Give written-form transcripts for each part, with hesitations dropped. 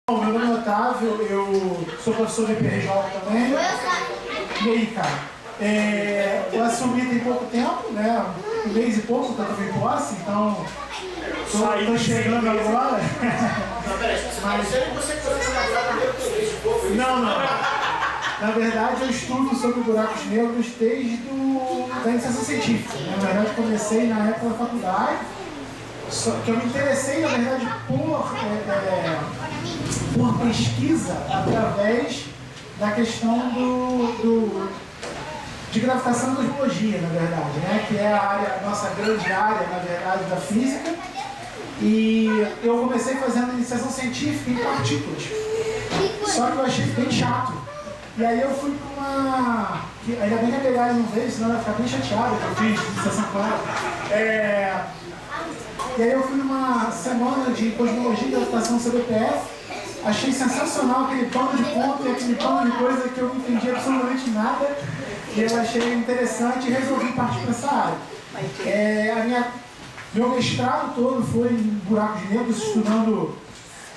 Bom, meu nome é Otávio, eu sou professor de PRJ também. E aí, cara? Eu assumi tem pouco tempo, né? Um mês e pouco que eu tomei posse, então tô chegando agora. Não, peraí, você começou Não. Na verdade, eu estudo sobre buracos negros desde a iniciação científica. Na verdade, comecei na época da faculdade, só que eu me interessei, na verdade, por pesquisa através da questão de gravitação e cosmologia, na verdade, né? Que é a nossa grande área, na verdade, da física. E eu comecei fazendo iniciação científica em partículas. Só que eu achei bem chato. E aí eu fui para uma... Ainda bem que a Pegária não veio, senão ela ia ficar bem chateada que eu fiz iniciação com ela. E aí eu fui numa semana de cosmologia e gravitação CBPF. Achei sensacional aquele pano de ponto e aquele pano de coisa que eu não entendi absolutamente nada. E eu achei interessante e resolvi partir para essa área. Meu mestrado todo foi em buracos negros, estudando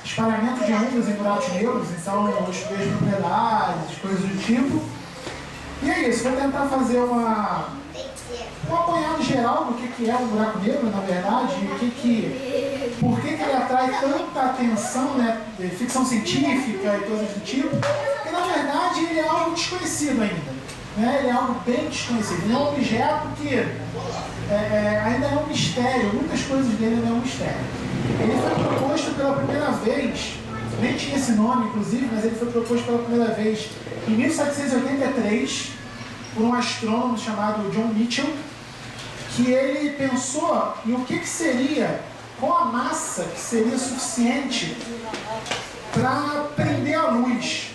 espalhamento de ondas em buracos negros. Então eu estudei as propriedades, coisas do tipo. E é isso, vou tentar fazer um apanhado geral do que é um buraco negro, na verdade, e por que ele atrai tanta atenção, né, de ficção científica e coisas do tipo, porque na verdade ele é algo desconhecido ainda, né? Ele é algo bem desconhecido, ele é um objeto que ainda é um mistério, muitas coisas dele ainda é um mistério. Ele foi proposto pela primeira vez, nem tinha esse nome inclusive, mas ele foi proposto pela primeira vez em 1783, por um astrônomo chamado John Mitchell, que ele pensou em o que seria, qual a massa que seria suficiente para prender a luz,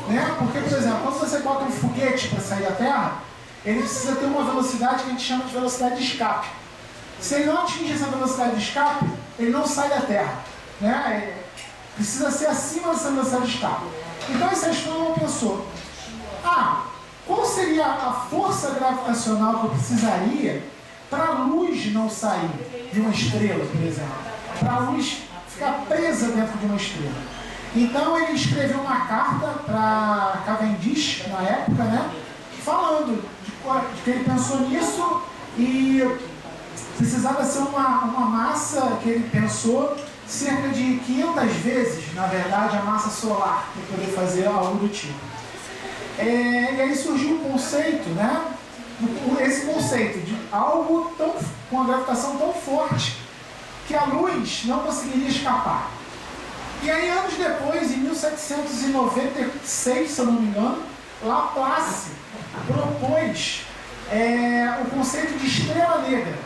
né? Porque, por exemplo, quando você bota um foguete para sair da Terra, ele precisa ter uma velocidade que a gente chama de velocidade de escape. Se ele não atingir essa velocidade de escape, ele não sai da Terra, né? Precisa ser acima dessa velocidade de escape. Então esse astrônomo pensou, qual seria a força gravitacional que eu precisaria para a luz não sair de uma estrela, por exemplo? Para a luz ficar presa dentro de uma estrela. Então ele escreveu uma carta para Cavendish, na época, né? Falando de que ele pensou nisso e precisava ser uma massa que ele pensou cerca de 500 vezes, na verdade, a massa solar, para poder fazer algo do tipo. E aí surgiu o conceito, né? Esse conceito de algo com uma gravitação tão forte que a luz não conseguiria escapar. E aí, anos depois, em 1796, se eu não me engano, Laplace propôs o conceito de estrela negra,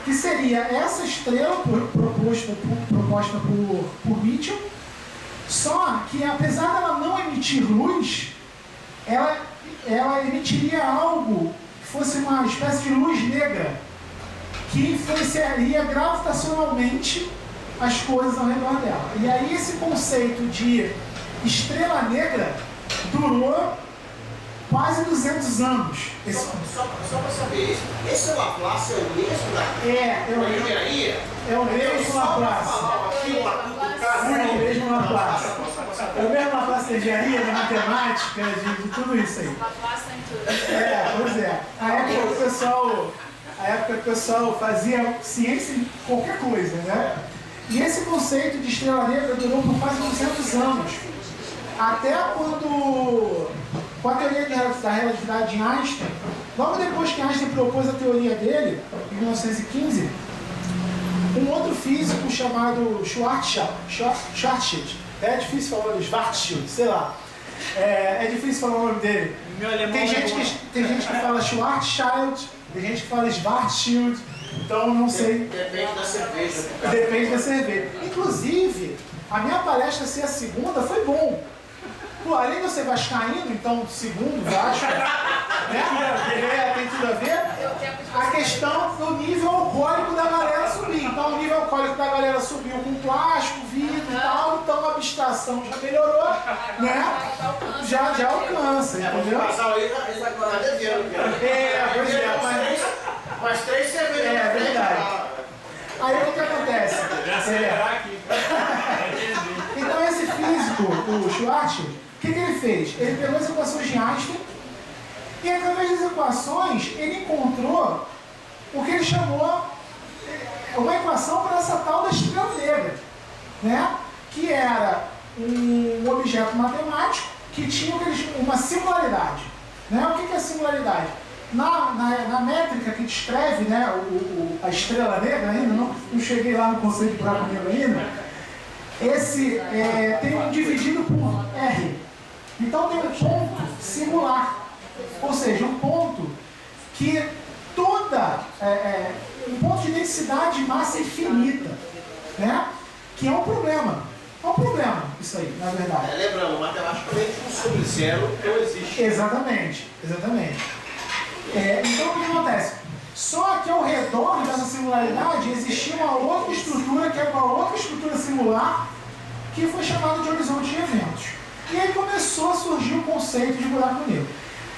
que seria essa estrela proposta por Mitchell, só que apesar dela não emitir luz, ela emitiria algo que fosse uma espécie de luz negra que influenciaria gravitacionalmente as coisas ao redor dela. E aí esse conceito de estrela negra durou quase 200 anos. Só para saber, esse Laplace é o mesmo da engenharia? É o mesmo Laplace. É o mesmo Laplace. É o mesmo Laplace da engenharia, da matemática, de tudo isso aí. Laplace em tudo. Pois é. A época que o pessoal fazia ciência em qualquer coisa, né? E esse conceito de estrela negra durou por quase 200 anos. Até quando, com a teoria da relatividade de Einstein, logo depois que Einstein propôs a teoria dele, em 1915, um outro físico chamado Schwarzschild, é difícil falar, Schwarzschild, sei lá, é difícil falar o nome dele. Tem gente que fala Schwarzschild, tem gente que fala Schwarzschild, então não sei. Depende da cerveja. Depende da cerveja. Inclusive, a minha palestra ser a segunda foi bom. Pô, além de você vascaíno, então segundo Vasco, né? Tem tudo a ver. A questão do nível alcoólico da galera subir. Então o nível alcoólico da galera subiu com plástico, vidro e tal, então a abstração já melhorou, né? Já alcança, entendeu? O casal aí já está devendo. Pois é, mas 3 cervejas. É verdade. Aí o que acontece? Então esse físico, o Schwartz, o que ele fez? Ele pegou as equações de Einstein e, através das equações, ele encontrou o que ele chamou uma equação para essa tal da estrela negra, né? Que era um objeto matemático que tinha uma singularidade. Né? O que é a singularidade? Na métrica que descreve, né, a estrela negra, ainda não cheguei lá no conceito de buraco negro ainda, esse tem um dividido por R. Então tem um ponto singular, ou seja, um ponto que um ponto de densidade de massa infinita, né? Que é um problema. É um problema isso aí, na verdade. Lembrando, matematicamente um sobre zero não existe. Exatamente. Então o que acontece? Só que ao redor dessa singularidade existia uma outra estrutura, que era uma outra estrutura singular, que foi chamada de horizonte de eventos. E aí começou a surgir o conceito de buraco negro.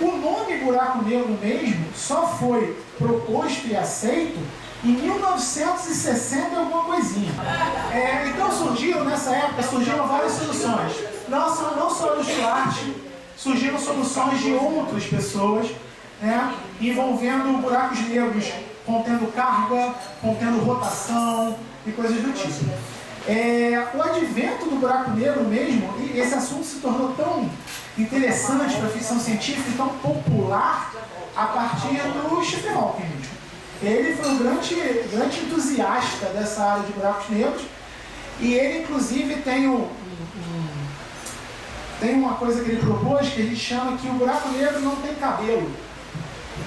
O nome buraco negro mesmo só foi proposto e aceito em 1960 e alguma coisinha. Então nessa época surgiram várias soluções. Não só do Schwartz, surgiram soluções de outras pessoas, né, envolvendo buracos negros contendo carga, contendo rotação e coisas do tipo. O advento do buraco negro mesmo, e esse assunto se tornou tão interessante para a ficção científica e tão popular a partir do Stephen Hawking. Ele foi um grande entusiasta dessa área de buracos negros e ele inclusive tem uma coisa que ele propôs que a gente chama que o buraco negro não tem cabelo.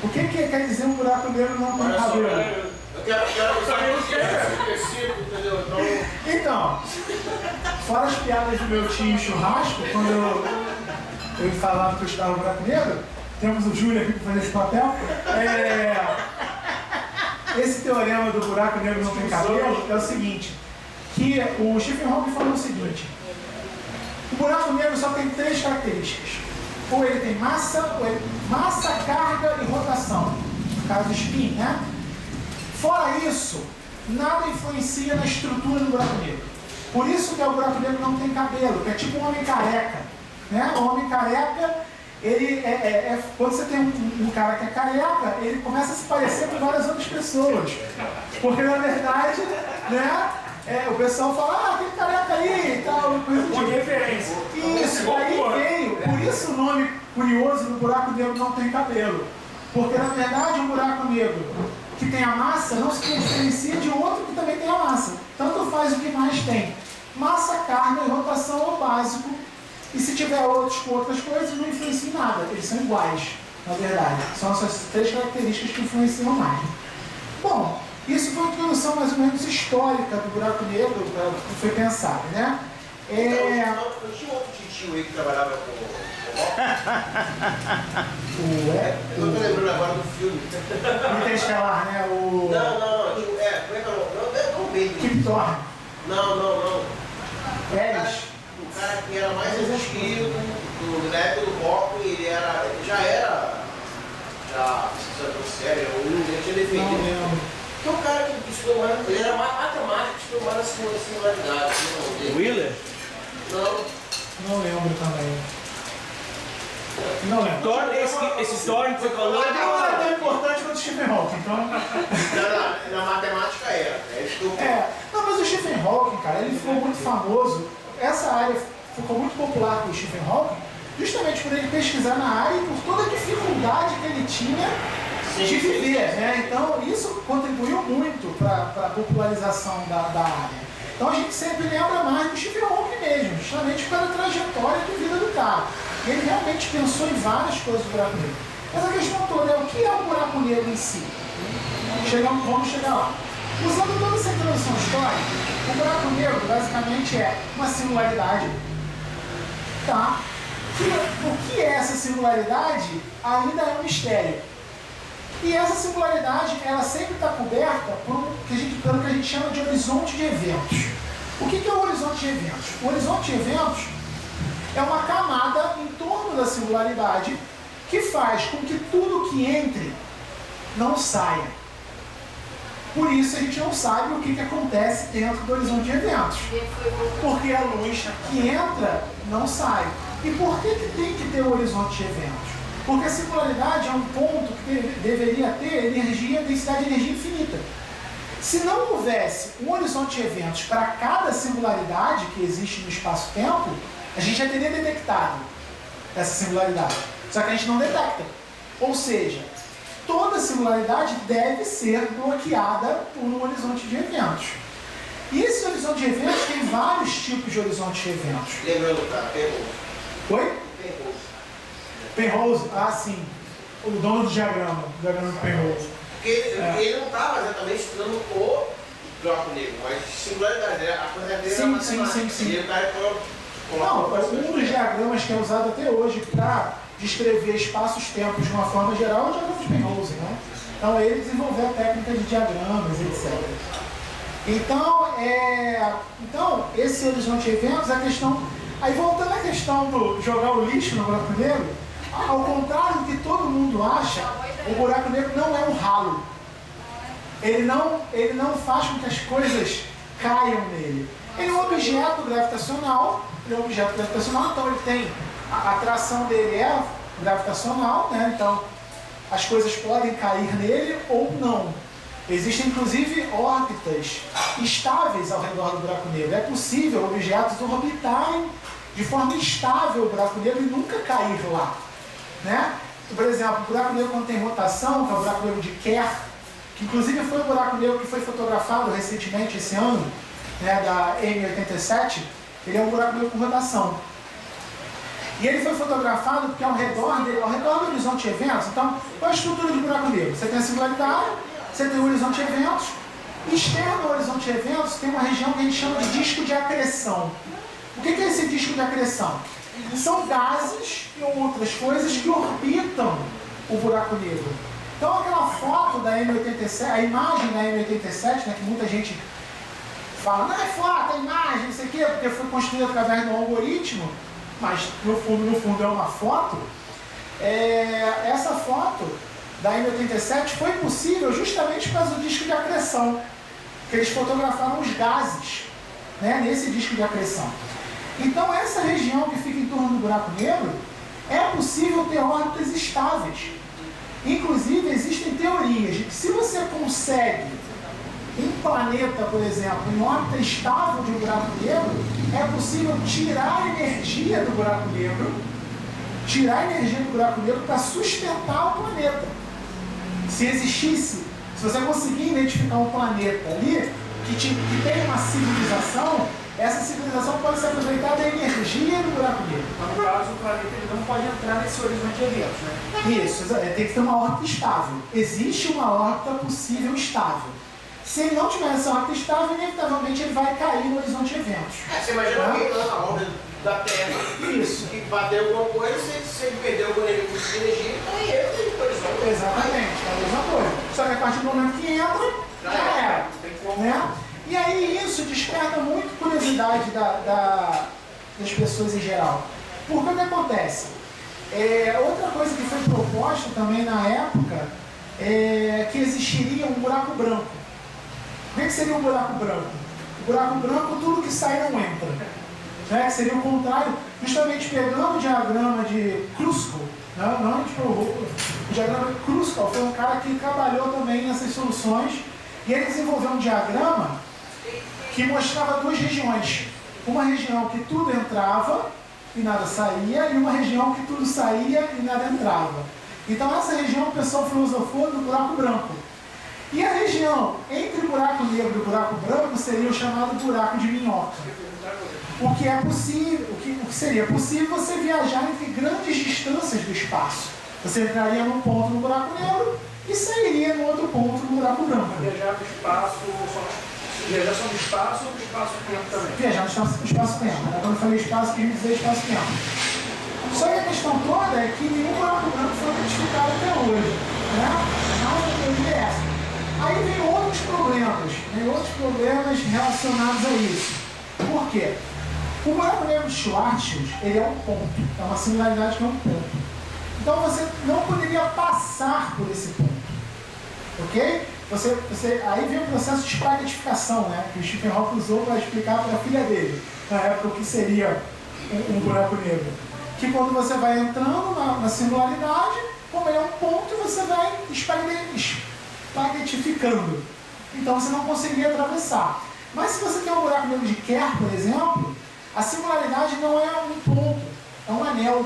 O que quer dizer um buraco negro não tem cabelo? Eu quero saber o que é específico, entendeu? Então, fora as piadas do meu tio churrasco, quando eu falava que eu estava no buraco negro, temos o Júlio aqui para fazer esse papel. Esse teorema do buraco negro não tem cabelo é o seguinte, que o Stephen Hawking falou o seguinte: o buraco negro só tem 3 características. Ou ele tem massa, carga e rotação. No caso do spin, né? Fora isso, nada influencia na estrutura do buraco negro. Por isso que o buraco negro não tem cabelo, que é tipo um homem careca. Né? O homem careca, quando você tem um cara que é careca, ele começa a se parecer com várias outras pessoas. Porque na verdade, né? O pessoal fala, tem careca aí e tal, coisa de referência. Isso, aí veio. Por isso o nome curioso do buraco negro não tem cabelo. Porque na verdade um buraco negro que tem a massa não se diferencia de outro que também tem a massa. Tanto faz o que mais tem. Massa, carga e rotação é o básico. E se tiver outros com outras coisas, não influencia em nada. Eles são iguais, na verdade. São essas 3 características que influenciam mais. Bom, isso foi uma introdução mais ou menos histórica do buraco negro que foi pensado, né? Não tinha outro tio aí que trabalhava com eu tô lembrando agora do filme. Interestelar, né? Não, como é que é o nome? Kip Thorne. Não. Eles. O cara que era mais antigo, na época do Rock, ele já pesquisador sério, ele tinha defendido. Que é um cara que estudou mais, ele era matemático, que estudou mais a singularidade. Wheeler? Não lembro também. Não lembro. Esse Thorne que você falou. Não era tão importante quanto o Stephen Hawking, então. Na matemática era. Não, mas o Stephen Hawking, cara, ele ficou muito famoso. Essa área ficou muito popular com o Stephen Hawking, justamente por ele pesquisar na área e por toda a dificuldade que ele tinha de viver, né? Então isso contribuiu muito para a popularização da área. Então a gente sempre lembra mais do Stephen Hawking mesmo, justamente pela trajetória de vida do cara. Ele realmente pensou em várias coisas do buraco negro. Mas a questão toda é o que é o buraco negro em si? Vamos chegar lá. Usando toda essa introdução histórica, o buraco negro basicamente é uma singularidade. Tá? O que é essa singularidade ainda é um mistério. E essa singularidade, ela sempre está coberta pelo que a gente chama de horizonte de eventos. O que é o horizonte de eventos? O horizonte de eventos é uma camada em torno da singularidade que faz com que tudo que entre não saia. Por isso a gente não sabe o que acontece dentro do horizonte de eventos. Porque a luz que entra não sai. E por que tem que ter o horizonte de eventos? Porque a singularidade é um ponto que deveria ter energia, densidade de energia infinita. Se não houvesse um horizonte de eventos para cada singularidade que existe no espaço-tempo, a gente já teria detectado essa singularidade. Só que a gente não detecta. Ou seja, toda singularidade deve ser bloqueada por um horizonte de eventos. E esse horizonte de eventos tem vários tipos de horizonte de eventos. Lembrando, cara, Penrose. Oi? Penrose, ah sim. O dono do diagrama do Penrose. Porque ele não estava exatamente estudando o buraco negro, mas singularidade, né? A coisa dele era matemática. Sim. E o cara Não, um dos diagramas que é usado até hoje para descrever espaços-tempos de uma forma geral é o diagrama de Penrose, né? Então ele desenvolveu a técnica de diagramas, etc. Então esse horizonte de eventos é a questão. Aí voltando à questão do jogar o lixo no buraco negro, ao contrário do que todo mundo acha, o buraco negro não é um ralo. Ele não faz com que as coisas caiam nele. Ele é um objeto gravitacional, então ele tem, a atração dele é gravitacional, né? Então as coisas podem cair nele ou não. Existem inclusive órbitas estáveis ao redor do buraco negro. É possível objetos orbitarem de forma estável o buraco negro e nunca cair lá, né? Por exemplo, o buraco negro quando tem rotação, que é o buraco negro de Kerr, que inclusive foi o buraco negro que foi fotografado recentemente esse ano, né, da M87, ele é um buraco negro com rotação. E ele foi fotografado porque ao redor do horizonte de eventos, então, qual é a estrutura do buraco negro? Você tem a singularidade, você tem o horizonte de eventos, e externo ao horizonte de eventos tem uma região que a gente chama de disco de acreção. O que é esse disco de acreção? São gases e outras coisas que orbitam o buraco negro. Então aquela foto da M87, a imagem da M87, né, que muita gente fala, não é foto, é imagem, não sei o quê, porque foi construída através de um algoritmo, mas no fundo é uma foto. Essa foto da M87 foi possível justamente por causa do disco de acreção, que eles fotografaram os gases, né, nesse disco de acreção. Então essa região que fica em torno do buraco negro, é possível ter órbitas estáveis. Inclusive existem teorias de que se você consegue um planeta, por exemplo, em órbita estável de um buraco negro, é possível tirar energia do buraco negro para sustentar o planeta. Se você conseguir identificar um planeta ali que tem uma civilização, essa civilização pode ser aproveitada da energia do buraco negro. Mas no caso, o planeta ele não pode entrar nesse horizonte de eventos, né? Isso, tem que ter uma órbita estável. Existe uma órbita possível estável. Se ele não tiver essa órbita estável, inevitavelmente ele vai cair no horizonte de eventos. Você imagina alguém lá na órbita da Terra, isso, que bateu alguma coisa, se ele perdeu alguma energia, então ele tem horizonte. Exatamente, é a mesma coisa. Só que a partir do momento que entra, já era. Né? E aí isso desperta muito curiosidade das pessoas em geral. Porque o que acontece? Outra coisa que foi proposta também na época é que existiria um buraco branco. O que seria um buraco branco? O buraco branco, tudo que sai não entra. Né? Que seria o contrário, justamente pegando o diagrama de Kruskal, o diagrama de Kruskal foi um cara que trabalhou também nessas soluções, e ele desenvolveu um diagrama que mostrava duas regiões. Uma região que tudo entrava e nada saía, e uma região que tudo saía e nada entrava. Então essa região o pessoal filosofou do buraco branco. E a região entre o buraco negro e o buraco branco seria o chamado buraco de minhoca. O que é possível, o que seria possível você viajar entre grandes distâncias do espaço. Você entraria num ponto no buraco negro e sairia no outro ponto no buraco branco. Viajar do espaço, viajar só do espaço ou do espaço-tempo também? Viajar no espaço-tempo. Né? Quando eu falei espaço, queria dizer espaço-tempo. Só que a questão toda é que nenhum buraco branco foi identificado até hoje. Né? Não, teoria é essa. Aí vem outros problemas relacionados a isso. Por quê? O buraco negro de Schwarzschild, ele é um ponto. É uma singularidade que é um ponto. Então você não poderia passar por esse ponto. Ok? aí vem o processo de espaguetificação, né? Que o Stephen Hawking usou para explicar para a filha dele, na época, o que seria um buraco negro. Que quando você vai entrando na singularidade, como ele é um ponto, você vai espaguetificando. Então você não conseguiria atravessar. Mas se você tem um buraco negro de Kerr, por exemplo, a singularidade não é um ponto, é um anel.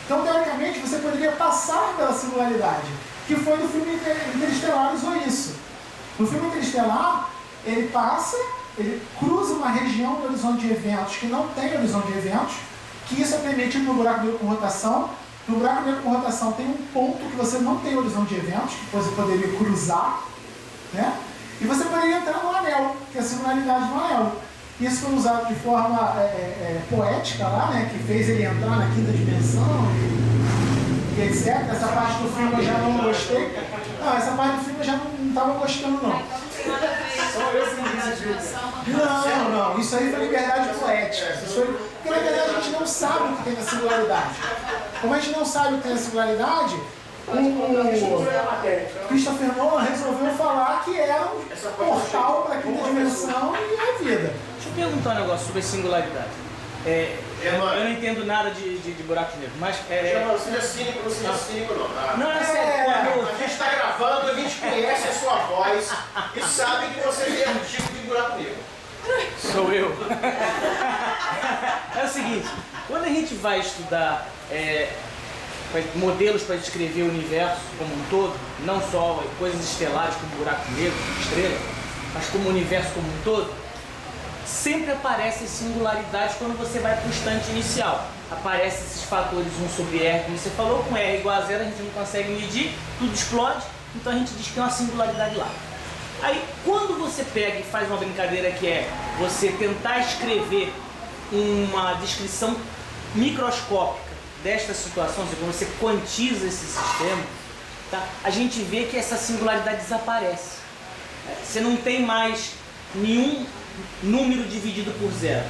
Então, teoricamente, você poderia passar pela singularidade, que foi no filme Interestelar, usou isso. No filme Interestelar, ele passa, ele cruza uma região do horizonte de eventos que não tem horizonte de eventos, que isso é permitido no buraco negro com rotação. No buraco negro com rotação tem um ponto que você não tem horizonte de eventos, que você poderia cruzar, né? E você poderia entrar no anel, que é a singularidade do anel. Isso foi usado de forma poética lá, né? Que fez ele entrar na quinta dimensão e etc. Essa parte do filme eu já não gostei. Não, essa parte do filme eu já não estava gostando, não. Não, isso aí foi liberdade poética. Porque na verdade a gente não sabe o que tem na singularidade. Como a gente não sabe o que tem na singularidade, o Christopher Nolan resolveu falar que era um portal para a quinta dimensão e a vida. Deixa eu perguntar um negócio sobre singularidade. Eu não entendo nada de buraco negro, mas... Não seja cínico, não seja cínico, não. Não, é sério. A gente está gravando, a gente conhece a sua voz e sabe que você é um tipo de buraco negro. Sou eu. É o seguinte, quando a gente vai estudar modelos para descrever o universo como um todo, não só coisas estelares como buraco negro, estrela, mas como o universo como um todo, sempre aparecem singularidades quando você vai para o instante inicial. Aparecem esses fatores 1 sobre R, como você falou, com R igual a zero a gente não consegue medir, tudo explode, então a gente diz que tem uma singularidade lá. Aí, quando você pega e faz uma brincadeira que é você tentar escrever uma descrição microscópica desta situação, quando você quantiza esse sistema, tá? A gente vê que essa singularidade desaparece. Você não tem mais nenhum número dividido por zero.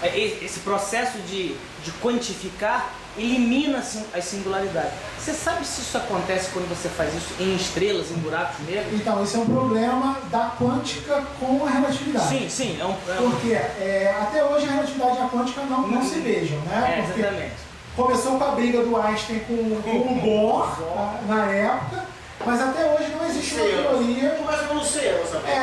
Esse processo de quantificar elimina as singularidades. Você sabe se isso acontece quando você faz isso em estrelas, em buracos negros? Então, esse é um problema da quântica com a relatividade. Sim. Porque até hoje a relatividade e a quântica não se beijam, né? Porque exatamente. começou com a briga do Einstein com o Bohr na época, mas até hoje não existe uma teoria.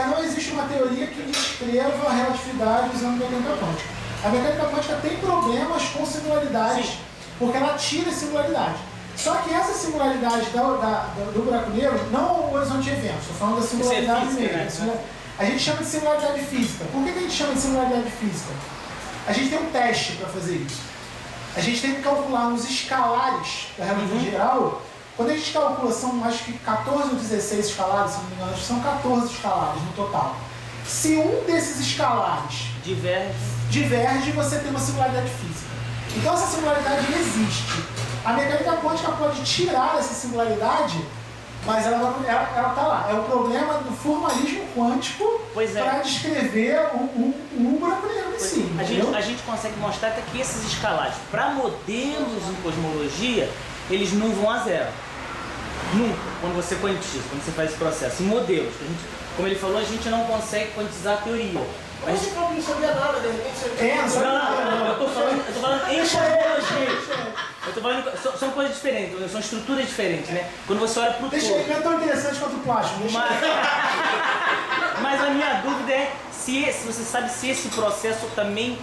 Não existe uma teoria que descreva a relatividade usando a mecânica quântica. A mecânica quântica tem problemas com singularidades, porque ela tira a singularidade. Só que essa singularidade do buraco negro, não o horizonte de eventos, estou falando da singularidade mesmo. Né? A gente chama de singularidade física. Por que a gente chama de singularidade física? A gente tem um teste para fazer isso. A gente tem que calcular os escalares da relatividade geral. Quando a gente calcula, são acho que 14 ou 16 escalares, se não me engano, acho que são 14 escalares no total. Se um desses escalares diverge, você tem uma singularidade física. Então essa singularidade existe. A mecânica quântica pode tirar essa singularidade, mas ela está lá. É o problema do formalismo quântico para descrever um buraco negro em si. A gente consegue mostrar até que esses escalares, para modelos em cosmologia, eles não vão a zero. Nunca, quando você quantiza, quando você faz esse processo. Em modelos, como ele falou, a gente não consegue quantizar a teoria. Mas você falou que não sabia nada, de repente você... Não, eu tô falando em cosmologia. Eu tô falando, são coisas diferentes, são estruturas diferentes, né? Quando você olha pro todo. Não é tão interessante quanto o plástico. Mas a minha dúvida é se você sabe se esse processo também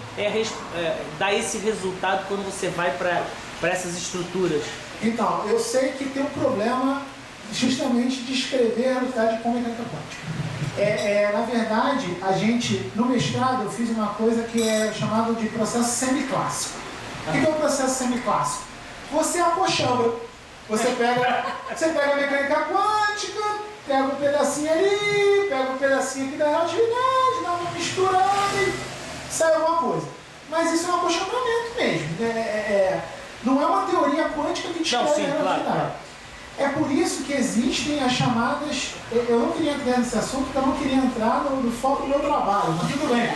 dá esse resultado quando você vai para essas estruturas. Então, eu sei que tem um problema justamente de escrever a realidade com mecânica quântica. Na verdade, a gente, no mestrado, eu fiz uma coisa que é chamado de processo semiclássico. O que é o processo semiclássico? Você acolchambra. Você pega a mecânica quântica, pega um pedacinho ali, pega um pedacinho aqui da relatividade, dá uma misturada e sai alguma coisa. Mas isso é um acolchambramento mesmo. Não é uma teoria quântica que descreve a relatividade. Claro. É por isso que existem as chamadas... Eu não queria entrar nesse assunto, porque eu não queria entrar no foco do meu trabalho, mas tudo bem.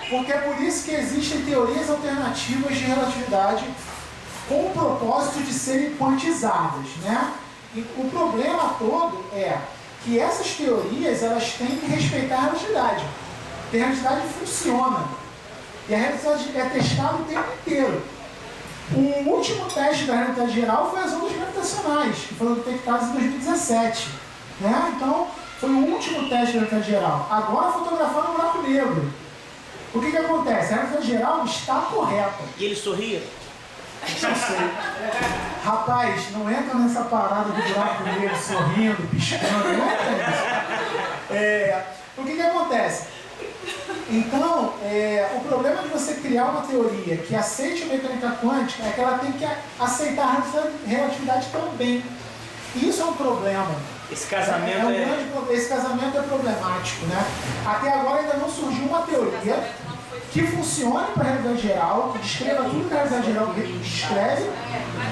Porque é por isso que existem teorias alternativas de relatividade com o propósito de serem quantizadas, né? E o problema todo é que essas teorias elas têm que respeitar a realidade. Porque a realidade funciona. E a realidade é testada o tempo inteiro. O último teste da realidade geral foi as ondas gravitacionais, que foram detectadas em 2017. Né? Então, foi o último teste da realidade geral. Agora fotografando o buraco negro. O que acontece? A realidade geral está correta. E ele sorria? Não sei. Rapaz, não entra nessa parada do buraco negro sorrindo, piscando, não entra nisso. O que acontece? Então, o problema de você criar uma teoria que aceite a mecânica quântica é que ela tem que aceitar a relatividade também. E isso é um problema. Esse casamento Esse casamento é problemático, né? Até agora ainda não surgiu uma teoria que funcione para a realidade geral, que descreva tudo que a realidade geral descreve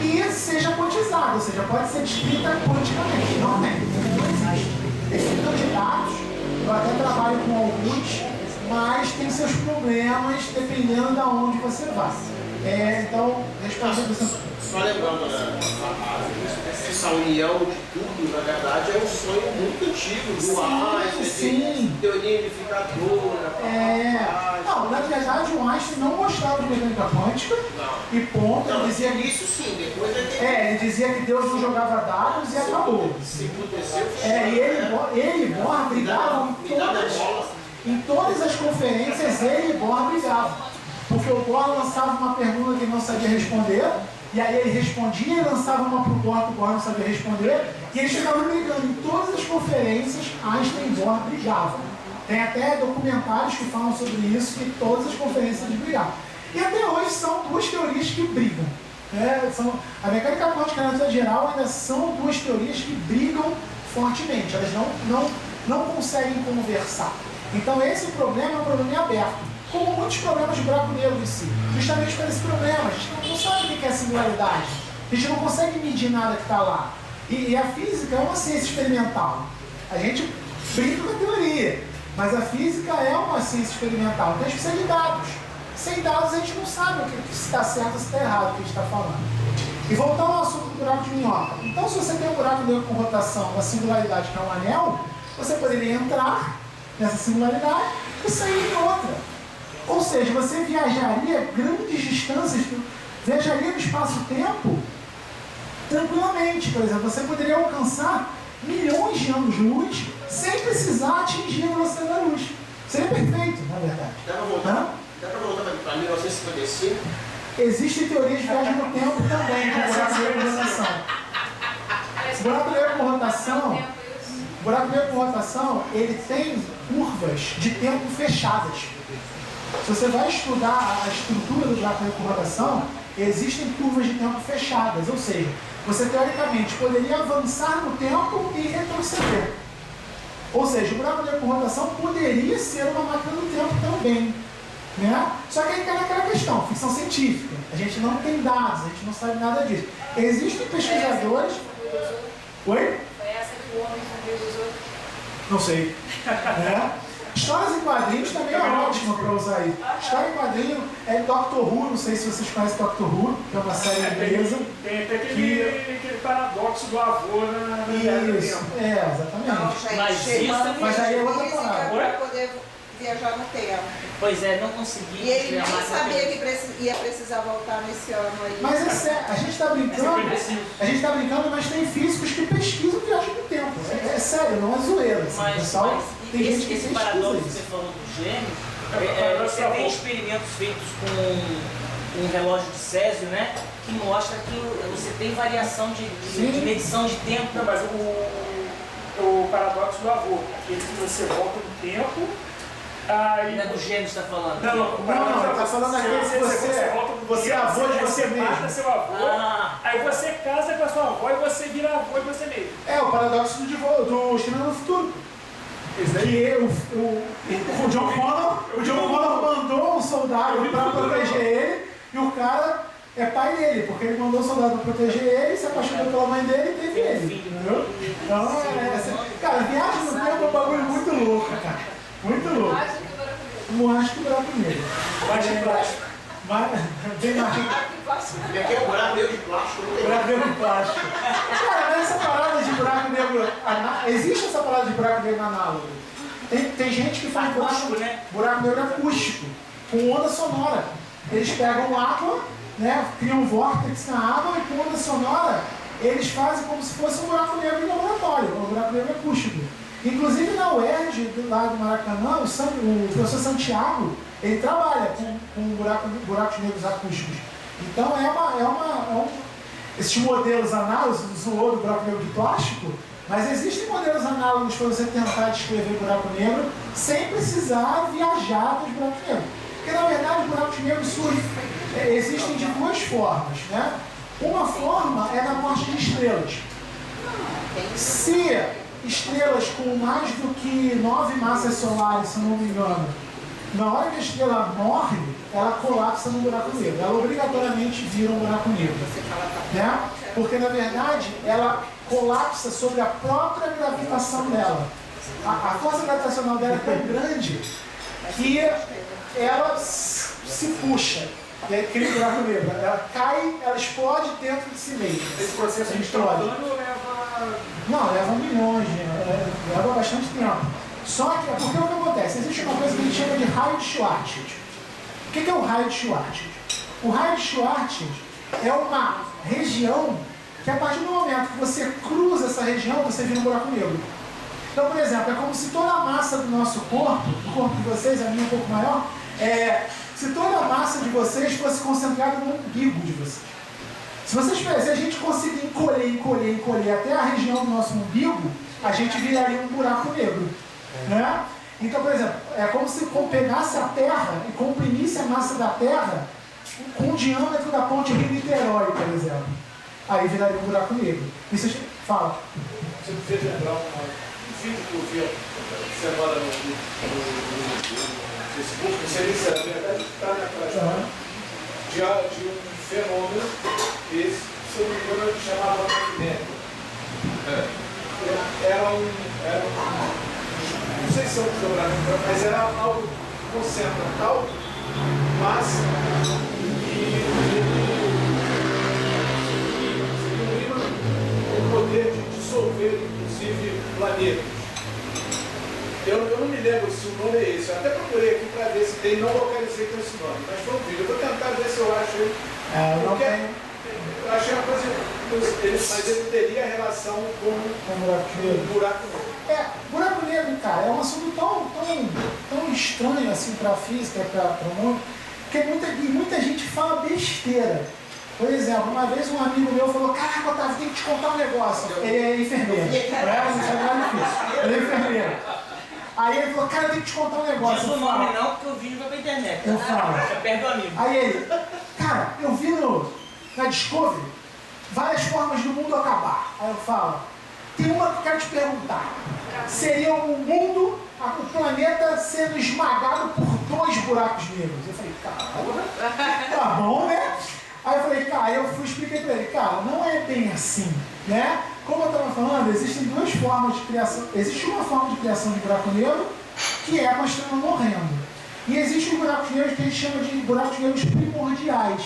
e seja quantizada, ou seja, pode ser descrita quanticamente. Não existe. Existem candidatos, eu até trabalho com alguns, mas tem seus problemas dependendo de onde você vai. Então, respondendo essa... Só lembrando, né? Essa união de tudo, na verdade, é um sonho muito antigo do Einstein, teoria unificadora. Não, na verdade, o Einstein não gostava de mecânica quântica e ponto. Não, ele dizia que isso sim, depois ele dizia que Deus não jogava dados e acabou. Se aconteceu, E ele e Bohr brigavam em todas as conferências, ele e Bohr brigavam. Porque o Bohr lançava uma pergunta que ele não sabia responder, e aí ele respondia e lançava uma para o Bohr que o Bohr não sabia responder, e eles ficavam brigando. Em todas as conferências, Einstein e Bohr brigavam. Tem até documentários que falam sobre isso, que todas as conferências eles brigavam. E até hoje são duas teorias que brigam. A mecânica quântica e a relatividade geral ainda são duas teorias que brigam fortemente. Elas não conseguem conversar. Então esse problema é um problema aberto. Como muitos problemas de buraco negro em si. Justamente por esse problema. A gente não sabe o que é singularidade. A gente não consegue medir nada que está lá. E a física é uma ciência experimental. A gente brinca com a teoria. Mas a física é uma ciência experimental. Então a gente precisa de dados. Sem dados a gente não sabe se está certo ou se está errado o que a gente está falando. E voltando ao assunto do buraco de minhoca. Então se você tem um buraco negro com rotação, uma singularidade que é um anel, você poderia entrar nessa singularidade e sair em outra. Ou seja, você viajaria grandes distâncias, viajaria no espaço-tempo tranquilamente. Por exemplo, você poderia alcançar milhões de anos-luz sem precisar atingir a velocidade da luz. Seria perfeito, na verdade. Dá para voltar para 1955? Existem teorias de viagem no tempo também, com buraco negro com rotação. Buraco negro com rotação, buraco negro com rotação, ele tem curvas de tempo fechadas. Se você vai estudar a estrutura do buraco negro com rotação, existem curvas de tempo fechadas, ou seja, você teoricamente poderia avançar no tempo e retroceder. Ou seja, o buraco negro com rotação poderia ser uma máquina do tempo também. Né? Só que aí cai naquela questão, ficção científica. A gente não tem dados, a gente não sabe nada disso. Existem pesquisadores... Oi? Foi essa que o homem fundiu os outros? Não sei. Histórias em quadrinhos também é ótimo para usar isso. História em quadrinho é Doctor Who, não sei se vocês conhecem Doctor Who, que é uma série inglesa. Tem até aquele paradoxo do avô na Isso, exatamente. Não, gente, Mas aí é outra parada. para poder viajar no tempo. Pois é, não consegui. E ele nem sabia que ia precisar voltar nesse ano aí. Mas é sério, a gente está brincando, mas tem físicos que pesquisam viagem no tempo. É sério, não é zoeira. Assim. Pessoal, tem gente que esse pesquisa paradoxo que isso. você falou do gêmeo, você tem experimentos feitos com um relógio de Césio, né? Que mostra que você tem variação de medição de tempo. Não, mas o paradoxo do avô, aquele que você volta no tempo. Aí... Não é do gêmeo que você está falando? Não, tá falando aquele que você é avô de você mesmo. Mata seu avô, aí você casa com a sua avó e você vira avô de você mesmo. É o paradoxo do Exterminador do Futuro. O John Connor mandou um soldado para proteger ele e o cara é pai dele, porque ele mandou o soldado para proteger ele, se apaixonou pela mãe dele e teve ele. Entendeu? Então, cara, viagem no tempo é um bagulho muito louco, cara. Muito louco. Mais que o buraco negro. Mais de plástico. Bem mais. E aqui é um buraco negro de plástico. Buraco negro de plástico. Cara, mas essa parada de buraco negro existe essa palavra de buraco negro análogo. Tem gente que faz buraco negro acústico, com onda sonora. Eles pegam água, né, criam um vórtice na água e com onda sonora eles fazem como se fosse um buraco negro em laboratório, um buraco negro acústico. Inclusive na UERJ, do lado do Maracanã, o professor Santiago, ele trabalha com buracos negros acústicos. Então esses modelos análogos, zoou do buraco negro de plástico, mas existem modelos análogos para você tentar descrever buraco negro sem precisar viajar dos buracos negros. Porque na verdade buracos negros existem de duas formas, né? Uma forma é na morte de estrelas. Se estrelas com mais do que 9 massas solares, se não me engano, na hora que a estrela morre, ela colapsa no buraco negro. Ela obrigatoriamente vira um buraco negro. Né? Porque, na verdade, ela colapsa sobre a própria gravitação dela. A força gravitacional dela é tão grande que ela se puxa. E aí cria um buraco negro. Ela cai, ela explode dentro de si mesma. Esse processo de explode. leva... Não, leva milhões, leva bastante tempo. Só que, porque o que acontece? Existe uma coisa que a gente chama de raio de Schwarzschild. O que é o raio de Schwarzschild? O raio de Schwarzschild é uma região que a partir do momento que você cruza essa região, você vira um buraco negro. Então, por exemplo, é como se toda a massa do nosso corpo, o corpo de vocês, a minha um pouco maior, se toda a massa de vocês fosse concentrada no umbigo de vocês. Se a gente conseguir encolher até a região do nosso umbigo, a gente viraria um buraco negro. Né? Então, por exemplo, é como se pegasse a Terra e comprimisse a massa da Terra com o diâmetro da ponte Rio-Niterói, por exemplo. Aí viraria um buraco negro. Isso a gente fala. Você me fez lembrar um vídeo que eu vi semana no Facebook, não sei se é verdade, está na prática, de um fenômeno que, se eu não me engano, ele chamava magnético. Não sei se é um desdobramento, mas era algo que concentra tal massa e o poder de dissolver, inclusive, planetas. Eu não me lembro se o nome é esse. Eu até procurei aqui para ver se tem, não localizei com esse nome, mas foi um vídeo. Eu vou tentar ver se eu acho ele. Eu achei uma coisa. Mas ele teria relação com o buraco negro. Buraco negro, cara, é um assunto tão estranho assim para a física, para o mundo, que muita gente fala besteira. Por exemplo, uma vez um amigo meu falou: caraca, Otávio, tem que te contar um negócio. Ele é enfermeiro. Ele é enfermeiro. Aí ele falou: cara, eu tenho que te contar um negócio. Diz o nome não, porque o vídeo vai pra internet. Eu falo. Já perde o amigo. Aí ele: cara, eu vi na Discovery várias formas do mundo acabar. Aí eu falo: tem uma que eu quero te perguntar. Seria o mundo, o planeta sendo esmagado por 2 buracos negros. Eu falei: cara, tá bom, né? Aí eu falei: cara, expliquei pra ele: cara, não é bem assim, né? Como eu estava falando, existem 2 formas de criação. Existe uma forma de criação de buraco negro, que é com a estrela morrendo. E existem buracos negros que a gente chama de buracos negros primordiais,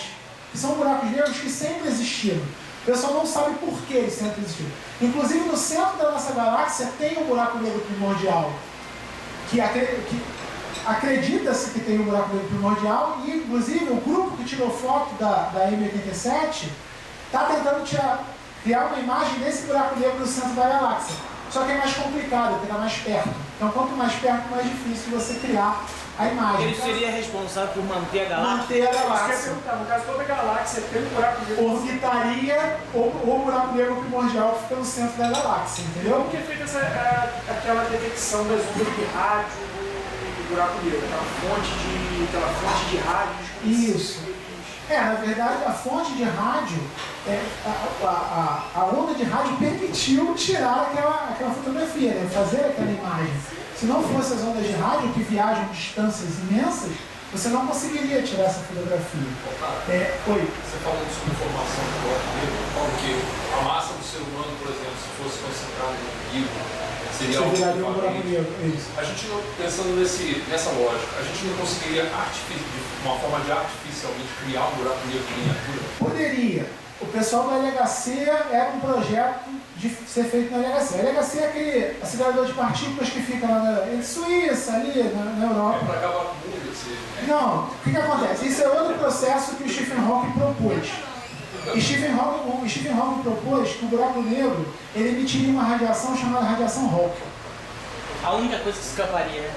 que são buracos negros que sempre existiram. O pessoal não sabe por que eles sempre existiram. Inclusive, no centro da nossa galáxia tem um buraco negro primordial, que acredita-se que tem um buraco negro primordial, e inclusive o grupo que tirou foto da M87 está tentando criar uma imagem desse buraco negro no centro da galáxia. Só que é mais complicado, porque está mais perto. Então, quanto mais perto, mais difícil você criar a imagem. Ele seria responsável por manter a galáxia? Manter a galáxia. No caso, toda a galáxia tem um buraco negro. Orbitaria o buraco negro primordial que fica no centro da galáxia, entendeu? Como que é feita aquela detecção das ondas de rádio do buraco negro? Aquela fonte de rádio desconhecida? Isso. Na verdade, a fonte de rádio, a onda de rádio permitiu tirar aquela fotografia, né? Fazer aquela imagem. Se não fosse as ondas de rádio, que viajam distâncias imensas, você não conseguiria tirar essa fotografia. Oi? Você falando sobre formação do buraco negro, eu falo que a massa do ser humano, por exemplo, se fosse concentrada no umbigo, seria um buraco negro. Isso. A gente não, pensando nessa lógica, a gente não conseguiria uma forma de artificialmente criar um buraco negro em miniatura? Poderia. O pessoal do LHC era um projeto de ser feito na LHC. A LHC é aquele acelerador de partículas que fica lá na Suíça, ali na Europa. Para acabar com o mundo, assim. Não, o que acontece? Isso é outro processo que o Stephen Hawking propôs. O Stephen Hawking propôs que o buraco negro ele emitiria uma radiação chamada radiação Hawking. A única coisa que escaparia, né?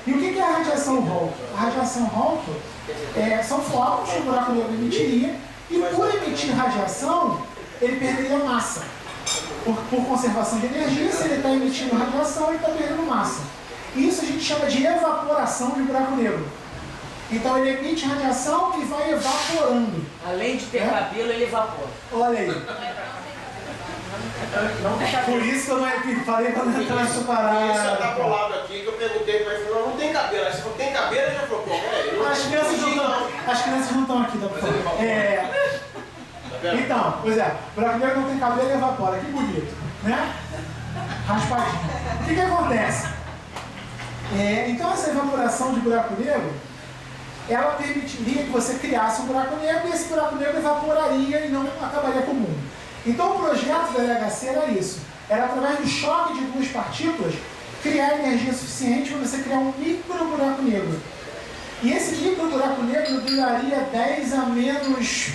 E o que é a radiação Hawking? A radiação Hawking são fótons que o buraco negro emitiria, e por emitir radiação, ele perderia massa. Por conservação de energia, se ele está emitindo radiação, ele está perdendo massa. Isso a gente chama de evaporação de buraco negro. Então ele emite radiação e vai evaporando. Além de ter cabelo, ele evapora. Olha aí. Por isso que eu não falei para não entrar nessa parada. Isso tá colado aqui, que eu perguntei para ele, falou, não tem cabelo. Aí você falou, tem cabelo? Ele já falou, pô, As crianças não estão aqui, dá pra falar. Então, pois é, o buraco negro não tem cabelo e evapora, que bonito, né? Raspadinho. O que acontece? Então essa evaporação de buraco negro, ela permitiria que você criasse um buraco negro e esse buraco negro evaporaria e não acabaria com o mundo. Então o projeto da LHC era isso, era através do choque de duas partículas criar energia suficiente para você criar um micro buraco negro. E esse micro buraco negro duraria 10 a menos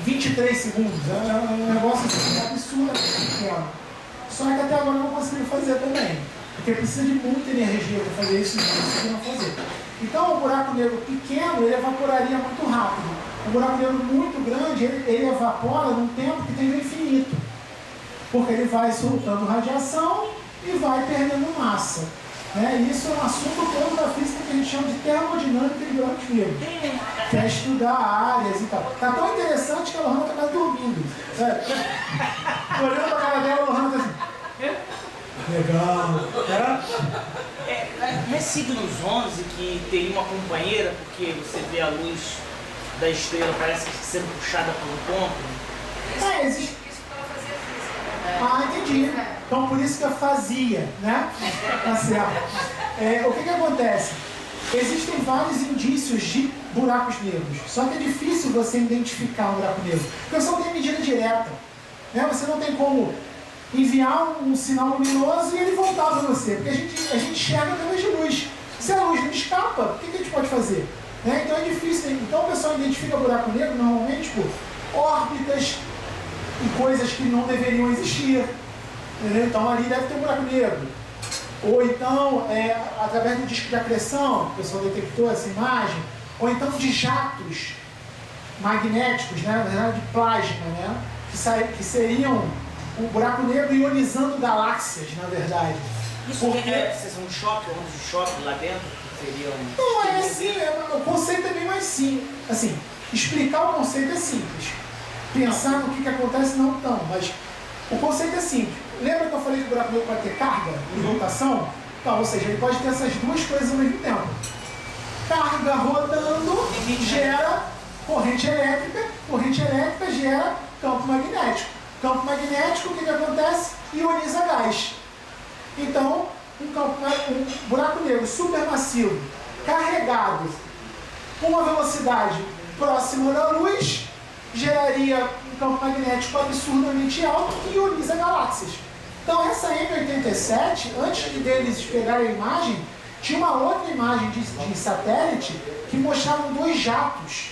23 segundos. É um negócio assim, absurdo, pequeno. Só que até agora não conseguiu fazer também. Porque precisa de muita energia para fazer isso, não conseguiram fazer. Então o buraco negro pequeno, ele evaporaria muito rápido. O buraco negro muito grande, ele evapora num tempo que tem infinito. Porque ele vai soltando radiação e vai perdendo massa. Isso é um assunto todo da física que a gente chama de termodinâmica de buracos negros. Que é estudar áreas e tal. Tá tão interessante que a Lohana está quase dormindo. Sabe? Olhando pra cara dela, a Lohana tá assim. Legal. Não é signos 11 que teria uma companheira, porque você vê a luz da estrela, parece sendo puxada por um ponto? Existe. Isso para fazer física. Entendi. Então por isso que eu fazia, né? Tá certo. O que acontece? Existem vários indícios de buracos negros, só que é difícil você identificar um buraco negro, porque você não tem medida direta. Você não tem como enviar um sinal luminoso e ele voltar para você, porque a gente enxerga através de luz. Se a luz não escapa, o que a gente pode fazer? Então é difícil. Então o pessoal identifica buraco negro normalmente por órbitas e coisas que não deveriam existir. Então ali deve ter um buraco negro. Ou então, através do disco de acreção, o pessoal detectou essa imagem, ou então de jatos magnéticos, na verdade de plasma, que seriam o buraco negro ionizando galáxias, na verdade. Isso é um choque, ondas de choque lá dentro? Seriam... Não, é assim, o conceito é bem mais simples. Assim, explicar o conceito é simples. Pensar no que acontece não tão, mas o conceito é simples. Lembra que eu falei que o buraco negro pode ter carga e rotação? Então, ou seja, ele pode ter essas duas coisas ao mesmo tempo. Carga rodando gera corrente elétrica gera campo magnético. Campo magnético, o que acontece? Ioniza gás. Então, um buraco negro supermassivo, carregado com uma velocidade próxima da luz, geraria um campo magnético absurdamente alto que ioniza galáxias. Então essa M87, antes deles pegarem a imagem, tinha uma outra imagem de satélite que mostrava dois jatos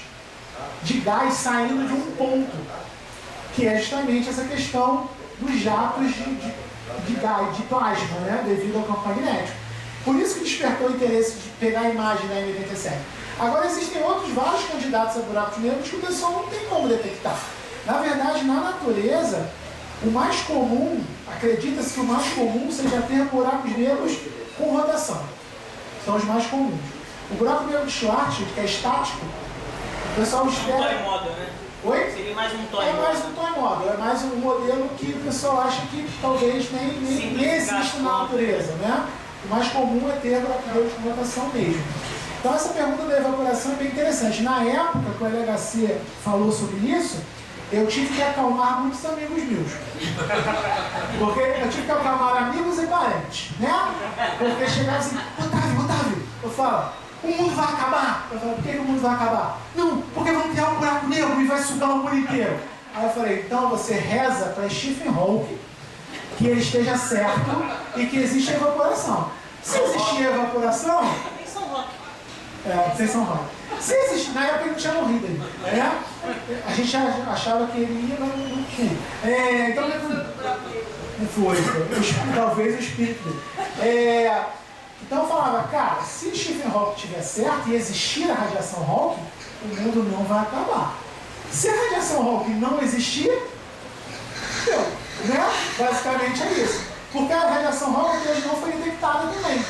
de gás saindo de um ponto, que é justamente essa questão dos jatos de gás, de plasma, devido ao campo magnético. Por isso que despertou o interesse de pegar a imagem da M87. Agora existem vários candidatos a buracos negros que o pessoal não tem como detectar. Na verdade, na natureza, o mais comum, acredita-se que o mais comum seja ter buracos negros com rotação. São os mais comuns. O buraco negro de Schwarzschild, que é estático, o pessoal espera... Toy model, né? Oi? Seria mais um toy model. É mais um toy model, é mais um modelo que o pessoal acha que talvez nem existe na natureza, O mais comum é ter buraco negro com rotação mesmo. Então essa pergunta da evaporação é bem interessante. Na época que o LHC falou sobre isso, eu tive que acalmar muitos amigos meus. Porque eu tive que acalmar amigos e parentes, Porque chegava assim, Otávio, eu falo, o mundo vai acabar. Eu falo, por que o mundo vai acabar? Não, porque vão criar um buraco negro e vai sugar o mundo inteiro. Aí eu falei, então você reza para Stephen Hawking que ele esteja certo e que existe evaporação. Se existir evaporação... Tem São Roque. Tem São Roque. Se existir... Na época ele não tinha morrido ainda. Né? A gente achava que ele ia, mas não tinha. Então não foi. Talvez o espírito dele. Então eu falava, cara, se Stephen Hawking estiver certo e existir a radiação Hawking, o mundo não vai acabar. Se a radiação Hawking não existir, né? Basicamente é isso. Porque a radiação Hawking hoje não foi detectada também.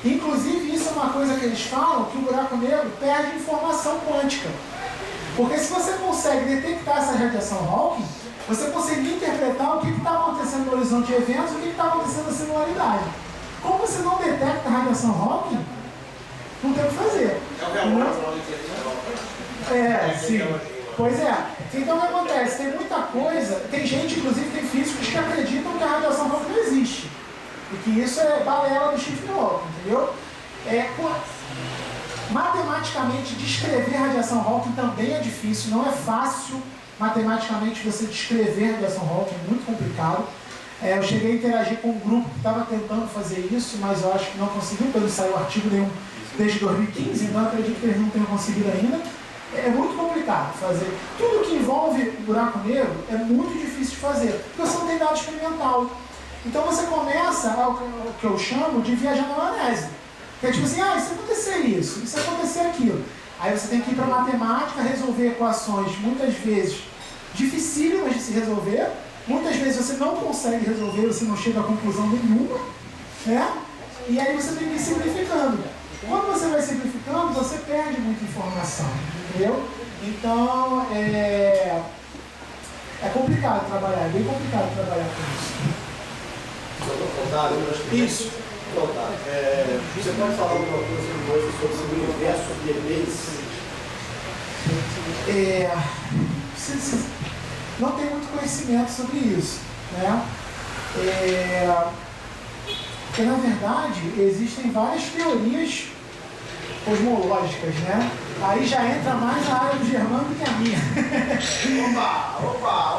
Inclusive, isso é uma coisa que eles falam, que o buraco negro perde informação quântica. Porque se você consegue detectar essa radiação Hawking, você consegue interpretar o que está acontecendo no horizonte de eventos e o que está acontecendo na singularidade. Como você não detecta a radiação Hawking, não tem o que fazer. Sim. Pois é. Então o que acontece? Tem muita coisa, tem gente, inclusive tem físicos que acreditam que a radiação Hawking não existe. E que isso é balela do Stephen Hawking, entendeu? Matematicamente, descrever radiação Hawking também é difícil, não é fácil matematicamente você descrever radiação Hawking, é muito complicado. Eu cheguei a interagir com um grupo que estava tentando fazer isso, mas eu acho que não conseguiu, porque não saiu artigo nenhum desde 2015, então eu acredito que eles não tenham conseguido ainda. É muito complicado fazer. Tudo que envolve o buraco negro é muito difícil de fazer, porque você não tem dado experimental. Então você começa o que eu chamo de viajar na maionese. Que é tipo assim, se acontecer isso, se acontecer aquilo. Aí você tem que ir para a matemática, resolver equações, muitas vezes dificílimas de se resolver. Muitas vezes você não consegue resolver, você não chega a conclusão nenhuma. Né? E aí você tem que ir simplificando. Quando você vai simplificando, você perde muita informação. Entendeu? Então, é complicado trabalhar, é bem complicado trabalhar com isso. Isso. Você pode falar alguma coisa sobre o universo de bebês? Não tem muito conhecimento sobre isso, né? Porque, na verdade, existem várias teorias cosmológicas, né? Aí já entra mais a área do Germano do que a minha. Opa!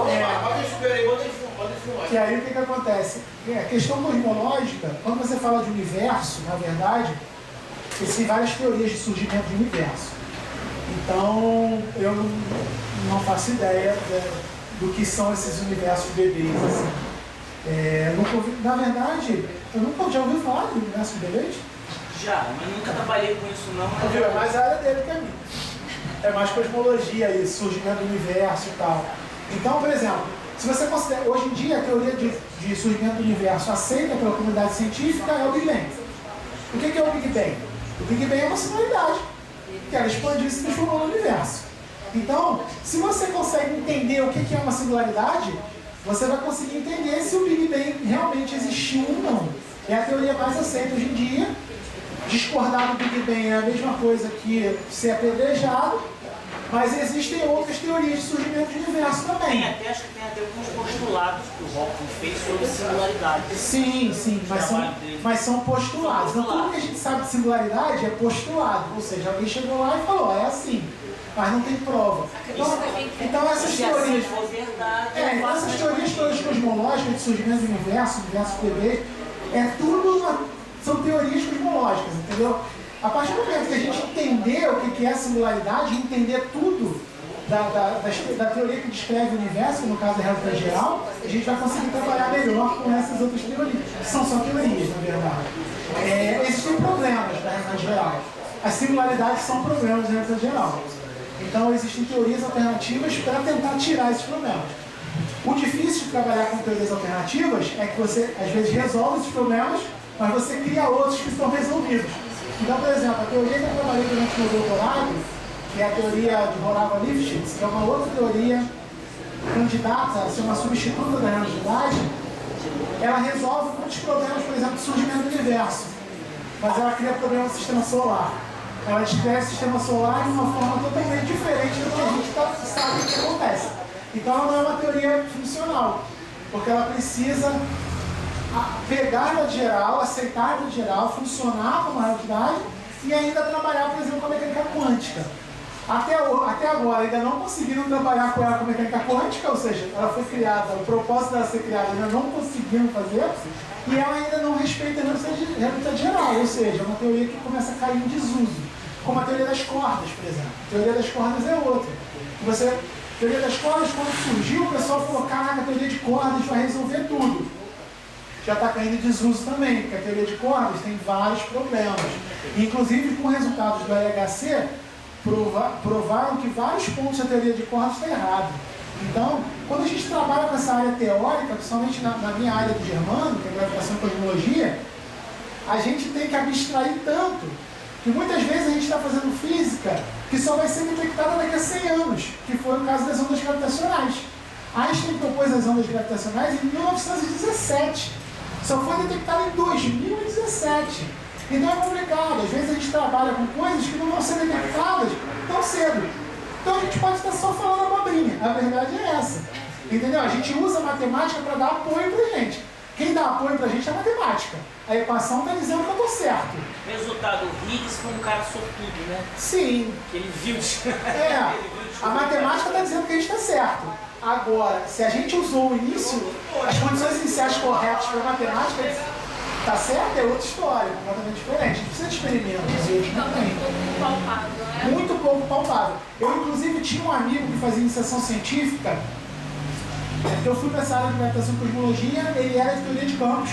Pode filmar. Que aí o que acontece? A questão cosmológica, quando você fala de universo, na verdade, existem várias teorias de surgimento de universo. Então, eu não faço ideia do que são esses universos bebês. Assim. Na verdade, eu nunca já ouvi falar de universo de bebês? Já, mas nunca trabalhei com isso não. Mas é mais a área dele que a minha. É mais cosmologia isso, surgimento do universo e tal. Então, por exemplo, se você considera, hoje em dia a teoria de surgimento do universo aceita pela comunidade científica é o Big Bang. O que é o Big Bang? O Big Bang é uma singularidade, que ela expandiu e se transformou no universo. Então, se você consegue entender o que é uma singularidade, você vai conseguir entender se o Big Bang realmente existiu ou não. É a teoria mais aceita hoje em dia. Discordar do Big Bang é a mesma coisa que ser apedrejado, mas existem outras teorias de surgimento do universo também. Acho que tem até alguns postulados que o Hawking fez sobre singularidade. Sim, mas são postulados. Então, tudo que a gente sabe de singularidade é postulado, ou seja, alguém chegou lá e falou, é assim, mas não tem prova. Então essas teorias... essas teorias todas cosmológicas de surgimento do universo bebê, são teorias cosmológicas, entendeu? A partir do momento que a gente entender o que é a singularidade, entender tudo da teoria que descreve o universo, no caso a realidade geral, a gente vai conseguir trabalhar melhor com essas outras teorias. São só teorias, na verdade. Existem problemas da realidade geral. As singularidades são problemas da realidade geral. Então existem teorias alternativas para tentar tirar esses problemas. O difícil de trabalhar com teorias alternativas é que você, às vezes, resolve esses problemas, mas você cria outros que estão resolvidos. Então, por exemplo, a teoria que eu trabalhei durante o meu doutorado, que é a teoria de Morava-Lifshitz, que é uma outra teoria candidata a ser uma substituta da relatividade, ela resolve muitos problemas, por exemplo, do surgimento do universo. Mas ela cria problemas do sistema solar. Ela descreve o sistema solar de uma forma totalmente diferente do que a gente sabe que acontece. Então ela não é uma teoria funcional, porque ela precisa pegar a realidade geral, aceitar a realidade geral, funcionar como realidade e ainda trabalhar, por exemplo, com a mecânica quântica. Até agora ainda não conseguiram trabalhar com ela com mecânica quântica, ou seja, ela foi criada, o propósito dela ser criada ainda não conseguiram fazer, e ela ainda não respeita a relatividade geral, ou seja, é uma teoria que começa a cair em desuso, como a teoria das cordas, por exemplo. A teoria das cordas é outra. A teoria das cordas, quando surgiu, o pessoal falou, caraca, a teoria de cordas vai resolver tudo. Já está caindo em desuso também, porque a teoria de cordas tem vários problemas. Inclusive, com resultados do LHC, provaram que vários pontos da teoria de cordas estão errados. Então, quando a gente trabalha com essa área teórica, principalmente na minha área do germano, que é gravitação e cosmologia, a gente tem que abstrair tanto que muitas vezes a gente está fazendo física que só vai ser detectada daqui a 100 anos, que foi o caso das ondas gravitacionais. Einstein propôs as ondas gravitacionais em 1917. Só foi detectada em 2017. Então é complicado. Às vezes a gente trabalha com coisas que não vão ser detectadas tão cedo. Então a gente pode estar só falando abobrinha. A verdade é essa. Entendeu? A gente usa a matemática para dar apoio pra gente. Quem dá apoio pra gente é a matemática. A equação está dizendo que eu estou certo. Resultado, o Higgs foi um cara sortudo, né? Sim. Que ele viu. A matemática está dizendo que a gente está certo. Agora, se a gente usou o início, as condições iniciais corretas para a matemática, está certo, é outra história, completamente diferente. A gente precisa de experimentos. Fica muito pouco palpável, né? Muito pouco palpável. Eu, inclusive, tinha um amigo que fazia iniciação científica, eu fui para essa área de gravitação e cosmologia, ele era de teoria de campos,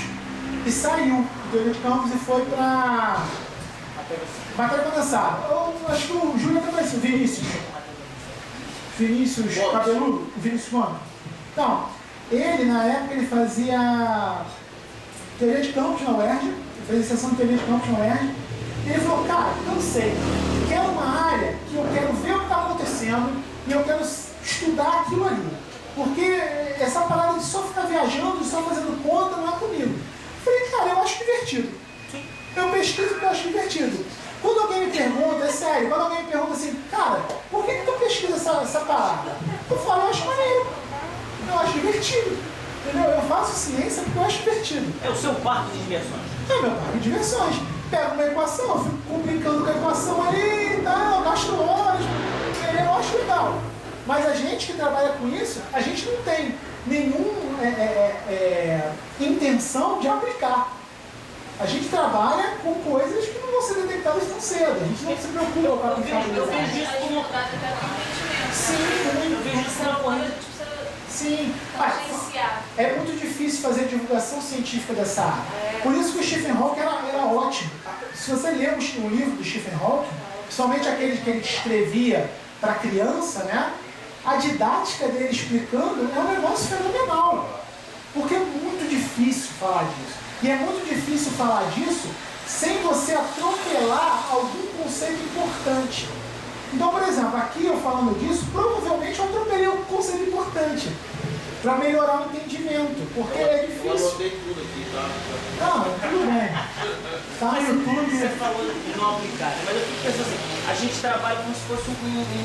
e saiu de teoria de campos e foi para matéria condensada. Eu acho que o Júlio até conhece, o Vinícius Cabeludo, o Vinícius Gomes. Então, ele na época ele fazia teoria de campos na UERJ, ele fez iniciação de teoria de campos na UERJ, e ele falou, cara, não sei, quero uma área que eu quero ver o que está acontecendo e eu quero estudar aquilo ali. Porque essa parada de só ficar viajando, de só fazendo conta, não é comigo. Eu falei, cara, eu acho divertido. Eu pesquiso porque eu acho divertido. Quando alguém me pergunta, é sério, quando alguém me pergunta assim, cara, por que tu pesquisa essa parada? Eu falo, eu acho maneiro. Eu acho divertido. Entendeu? Eu faço ciência porque eu acho divertido. É o seu parque de diversões. É meu parque de diversões. Pego uma equação, eu fico brincando com a equação ali e tal, gasto horas, eu acho legal. Mas a gente que trabalha com isso, a gente não tem nenhuma intenção de aplicar. A gente trabalha com coisas que não vão ser detectadas tão cedo. A gente não se preocupa com aplicar. Eu vejo isso como... Sim, eu vejo isso como uma corrida. Sim, é muito difícil fazer divulgação científica dessa área. Por isso que o Stephen Hawking era ótimo. Se você ler o livro do Stephen Hawking, principalmente aquele que ele escrevia para criança, né? A didática dele explicando é um negócio fenomenal. Porque é muito difícil falar disso. E é muito difícil falar disso sem você atropelar algum conceito importante. Então, por exemplo, aqui eu falando disso, provavelmente eu atropelei um conceito importante para melhorar o entendimento, porque é difícil. Eu anotei tudo aqui, tá? Não, tudo bem. Tá no YouTube. Você falou de não aplicar, mas eu fico pensando assim, a gente trabalha como se fosse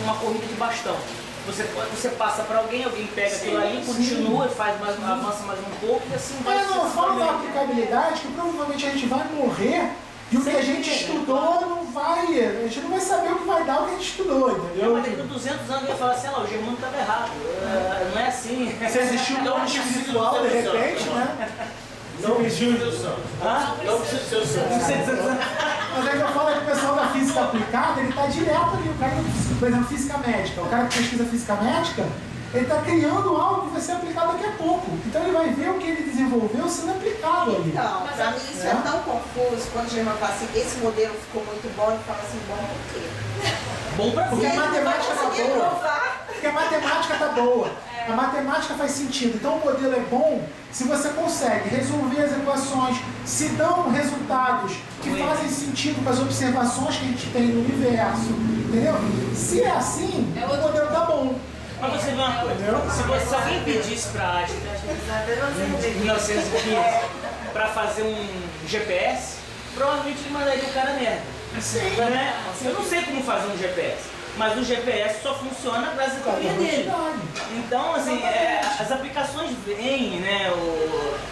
uma corrida de bastão. Você passa para alguém pega aquilo ali, continua, avança mais um pouco e assim vai. Não, fala da aplicabilidade que provavelmente a gente vai morrer e o que a gente estudou não vai. A gente não vai saber o que vai dar o que a gente estudou, entendeu? Mas daqui a 200 anos ia falar assim, o Germano estava errado. Não é assim. Se existir um plano espiritual, de repente, né? Não precisa ser o santo. Não precisa ser o santo. Mas é que eu falo que o pessoal da física aplicada, ele está direto ali. O cara, por exemplo, física médica. O cara que pesquisa física médica, ele está criando algo que vai ser aplicado daqui a pouco. Então ele vai ver o que ele desenvolveu sendo aplicado ali. Então, para mim isso é tão confuso. Quando o Germano fala assim, esse modelo ficou muito bom, ele fala assim, bom por quê? Bom para Porque a matemática está boa. Provar. Porque a matemática está boa. A matemática faz sentido. Então o modelo é bom se você consegue resolver as equações, se dão resultados que fazem sentido com as observações que a gente tem no universo. Entendeu? Se é assim, o modelo está bom. Mas você vê uma coisa, se alguém pedisse para Einstein em 1915 para fazer um GPS, provavelmente ele mandaria o cara merda. Sim. Né? Eu não sei como fazer um GPS. Mas o GPS só funciona graças à teoria dele. Então, assim, as aplicações vêm, né?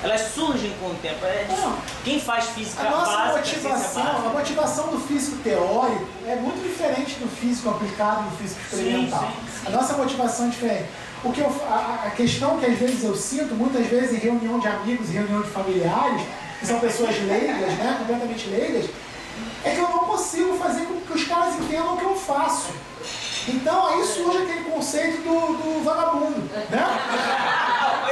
Elas surgem com o tempo. Quem faz física a nossa básica, motivação, a motivação do físico teórico é muito diferente do físico aplicado e do físico experimental. Sim. A nossa motivação é diferente. O que a questão que às vezes eu sinto, muitas vezes em reunião de amigos, em reunião de familiares, que são pessoas leigas, né, completamente leigas, é que eu não consigo fazer com que os caras entendam o que eu faço. Então aí surge aquele conceito do vagabundo, né?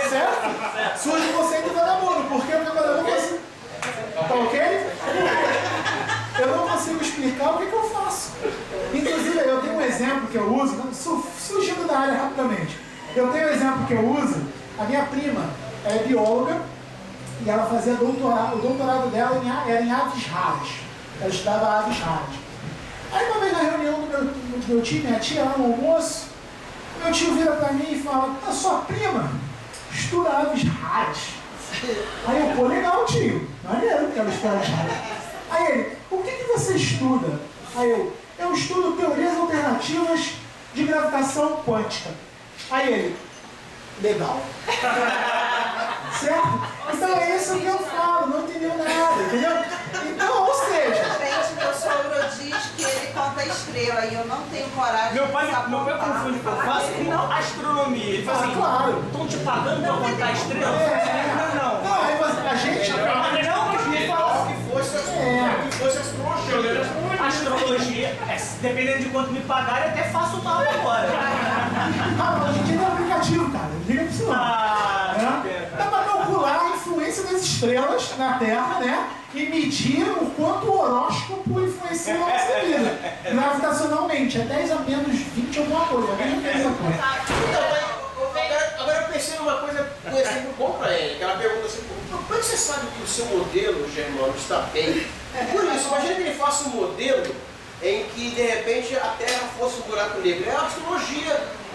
Certo? Surge o conceito do vagabundo, porque eu não consigo. Tá ok? Eu não consigo explicar o que eu faço. Inclusive, eu tenho um exemplo que eu uso, surgindo da área rapidamente. Eu tenho um exemplo que eu uso. A minha prima é bióloga e ela fazia doutorado. O doutorado dela era em aves raras. Ela estudava aves raras. Aí uma vez na reunião do meu tio, minha tia, lá no almoço, meu tio vira pra mim e fala: a sua prima estuda aves raras. Aí eu, pô, legal, tio. Maneiro que ela estuda aves raras. Aí ele: o que você estuda? Aí eu estudo teorias alternativas de gravitação quântica. Aí ele: legal. Certo? Então é isso que eu falo, não entendeu nada, entendeu? Então, ou seja... Meu sogro diz que ele conta estrela e eu não tenho coragem Meu de pai desapontar. confunde o que eu faço com não astronomia. Ele fala assim, claro. estão te pagando pra contar estrela? Não. Não, aí a gente... Não, que me fala. Que fosse astrologia. Astrologia, dependendo de quanto me pagarem, até faço o mal agora. A gente tem um aplicativo, cara. Liga pra isso não. Dá pra calcular a influência das estrelas na Terra, né? E medir o quanto o horóscopo influencia na nossa vida. Gravitacionalmente, é 10 a menos 20 alguma coisa. Alguém já fez essa coisa. Agora eu pensei numa coisa, um exemplo bom para ele, que ela pergunta assim: como é que você sabe que o seu modelo, Germano, está bem? Por isso, imagina que ele faça um modelo em que de repente a Terra fosse um buraco negro. É a astrologia. A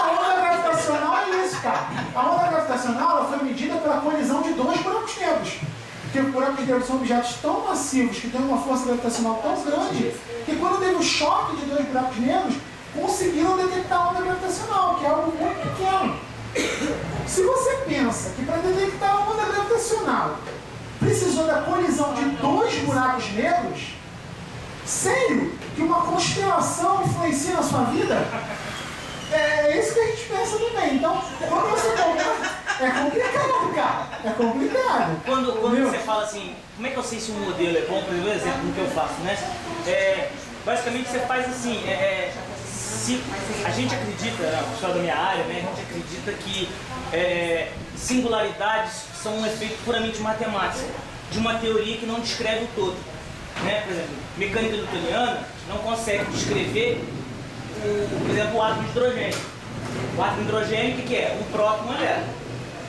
onda gravitacional é isso, cara. A onda gravitacional ela foi medida pela colisão de dois buracos negros. Porque os buracos negros são objetos tão massivos, que têm uma força gravitacional tão grande, que quando teve o choque de dois buracos negros, conseguiram detectar a onda gravitacional, que é algo muito pequeno. Se você pensa que para detectar a onda gravitacional precisou da colisão de dois buracos negros, sério que uma constelação influencia na sua vida? É isso que a gente pensa também. Então, quando você compra, é complicado, cara. É complicado. Quando você fala assim, como é que eu sei se um modelo é bom? Por exemplo, no que eu faço, né? Basicamente você faz assim, se a gente acredita, o pessoal da minha área, né, a gente acredita que singularidades são um efeito puramente matemático, de uma teoria que não descreve o todo. Né? Por exemplo, mecânica newtoniana não consegue descrever, por exemplo, o átomo de hidrogênio. O átomo de hidrogênio, o que é? Um próton e um elétron.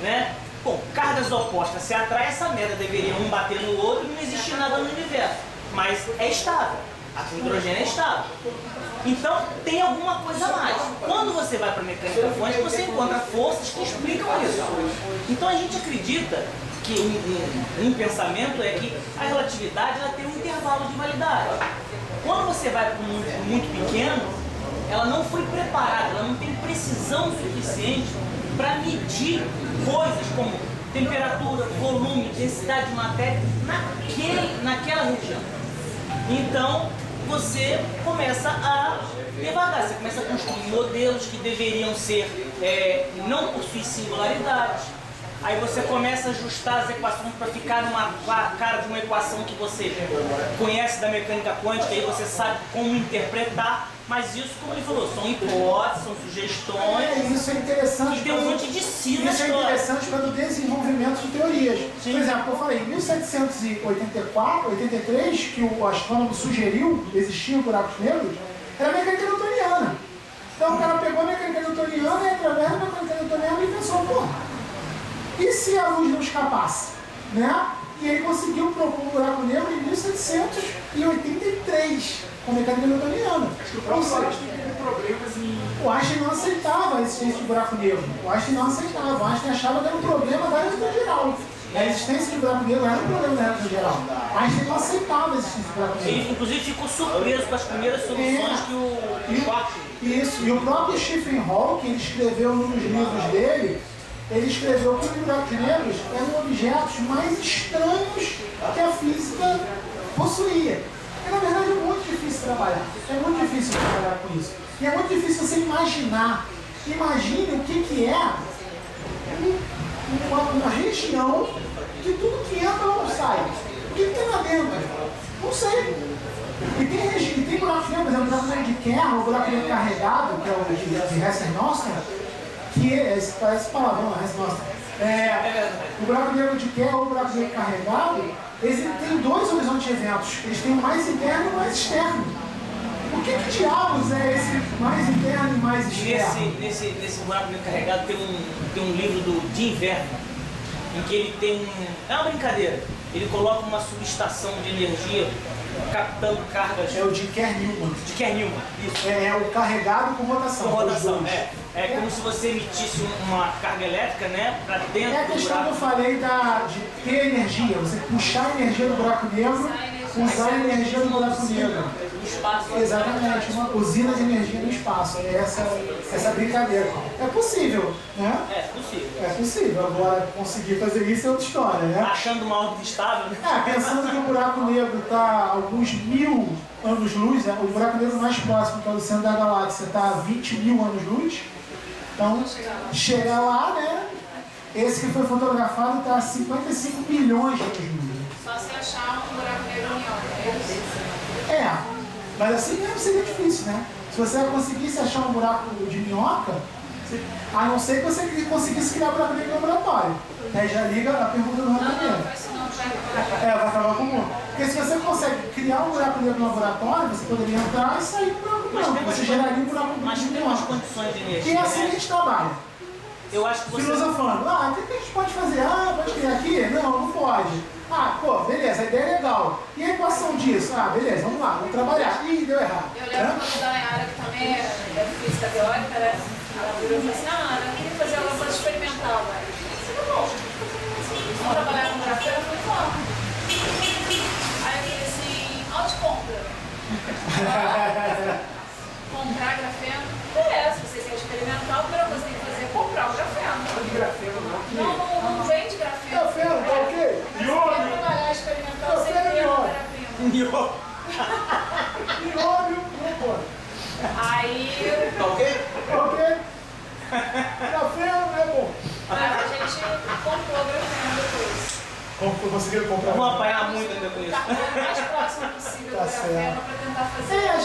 Né? Bom, cargas opostas se atraem, essa merda deveria um bater no outro e não existe nada no universo. Mas é estável. O átomo de hidrogênio é estável. Então, tem alguma coisa a mais. Quando você vai para a mecânica quântica, você encontra forças que explicam isso. Então, a gente acredita que um pensamento é que a relatividade ela tem um intervalo de validade. Quando você vai para um mundo muito pequeno, ela não foi preparada, ela não tem precisão suficiente para medir coisas como temperatura, volume, densidade de matéria naquela região. Então, você começa a devagar, você começa a construir modelos que deveriam ser, não possuir singularidades. Aí você começa a ajustar as equações para ficar numa cara de uma equação que você conhece da mecânica quântica e você sabe como interpretar, mas isso, como ele falou, são hipóteses, são sugestões. Isso é interessante. E tem um monte de si na Isso é história. interessante para o desenvolvimento de teorias. Sim. Por exemplo, eu falei, em 1784, 83, que o astrônomo sugeriu existir buracos negros, era a mecânica newtoniana. Então o cara pegou a mecânica newtoniana e através da mecânica newtoniana ele pensou, pô, e se a luz não escapasse? Né? E ele conseguiu propor um buraco negro em 1783, com a mecânica newtoniana. Acho que o próprio Einstein teve problemas em... O Einstein não aceitava a existência de buraco negro. O Einstein não aceitava. O Einstein achava que era um problema da relação geral. A existência de buraco negro era um problema da relação geral. O Einstein não aceitava a existência de buraco negro. Ele, inclusive, ficou surpreso com as primeiras soluções que o Schwarzschild. Isso. E o próprio Stephen Hawking, ele escreveu num dos livros dele ele escreveu que os buracos negros eram objetos mais estranhos que a física possuía. E, na verdade, é muito difícil trabalhar. É muito difícil trabalhar com isso. E é muito difícil você imaginar. Imagine o que é uma região que tudo que entra não sai. O que tem lá dentro? Não sei. E tem buracos negros, por exemplo, o buraco negro de Kerr, o buraco negro carregado, que é o de Hesse-Nostra, que parece palavrão, Hesse-Nostra. O buraco negro de Kerr ou o buraco negro carregado, eles têm dois horizontes de eventos. Eles têm o mais interno e o mais externo. O que diabos é esse mais interno e mais externo? Nesse buraco negro carregado tem um livro de inverno, em que ele tem é uma brincadeira. Ele coloca uma subestação de energia captando cargas. É o de Kerr-Newman. De Kerr-Newman, isso. É o carregado com rotação. Com rotação, é como se você emitisse uma carga elétrica, né, para dentro É a do questão buraco. que eu falei de ter energia, você puxar a energia do buraco negro, usar a energia do buraco negro. No espaço. Exatamente, uma usina de energia no espaço. É essa brincadeira. É possível, né? É possível. É possível. Agora, conseguir fazer isso é outra história, né? Achando uma órbita estável, né? Pensando que o buraco negro está a alguns 1000 anos-luz, né? O buraco negro mais próximo, que é o do centro da galáxia, está a 20 mil anos-luz. Então, chegar lá, né? Esse que foi fotografado está a 55 milhões de anos-luz. Só se achar um buraco negro minhoca. Mas assim mesmo seria difícil, né? Se você conseguisse achar um buraco de minhoca, a não ser que você conseguisse criar um buraco negro no laboratório. Aí já liga a pergunta do Renato. Vai acabar com o mundo. Porque se você consegue criar um buraco negro no laboratório, você poderia entrar e sair do buraco negro. Você geraria um buraco negro Mas de tem umas minhoca. condições de energia. E é assim que a gente trabalha. Eu acho que você. Filosofando. O que a gente pode fazer? Pode criar aqui? Não pode. Beleza, a ideia é legal. E a equação disso? Beleza, vamos lá, vamos trabalhar. Ih, deu errado. Eu lembro quando da Nayara, que também é física teórica, né? Ela virou e falou assim, Ana, eu queria fazer alguma coisa experimental, né? Eu falei, bom, vamos trabalhar com grafeno? Eu falei, vamos. Aí eu falei assim, onde compra? Comprar grafeno? Se você quer experimentar, a primeira coisa que tem que fazer é comprar o grafeno. De grafeno, não. Não vende grafeno. Grafeno, tá ok? Mas se quer trabalhar experimental, você tem que ter uma matéria-prima. Nióbio, não pode. Aí, Tá ok? Ok? Grafeno é bom. mas a gente comprou grafeno depois. Conseguiram comprar? Vamos apanhar muito ainda com isso. Tá o mais próximo possível do Tá grafeno certo. para tentar fazer. A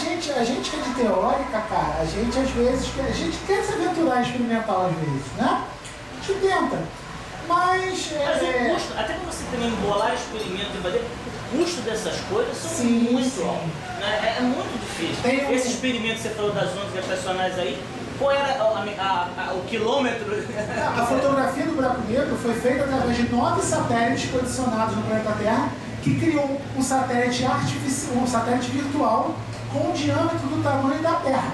gente que é de teórica, cara, a gente às vezes a gente quer se aventurar em experimental às vezes, né? A gente tenta. Mas o custo, até para você também embolar experimento e fazer, o custo dessas coisas são Sim, muito sim. altos. Né? É muito difícil. Tem Esse experimento que você falou das ondas gravitacionais aí, qual era o quilômetro? a fotografia do buraco negro foi feita através de 9 satélites posicionados no planeta Terra, que criou um satélite artificial, um satélite virtual com o diâmetro do tamanho da Terra.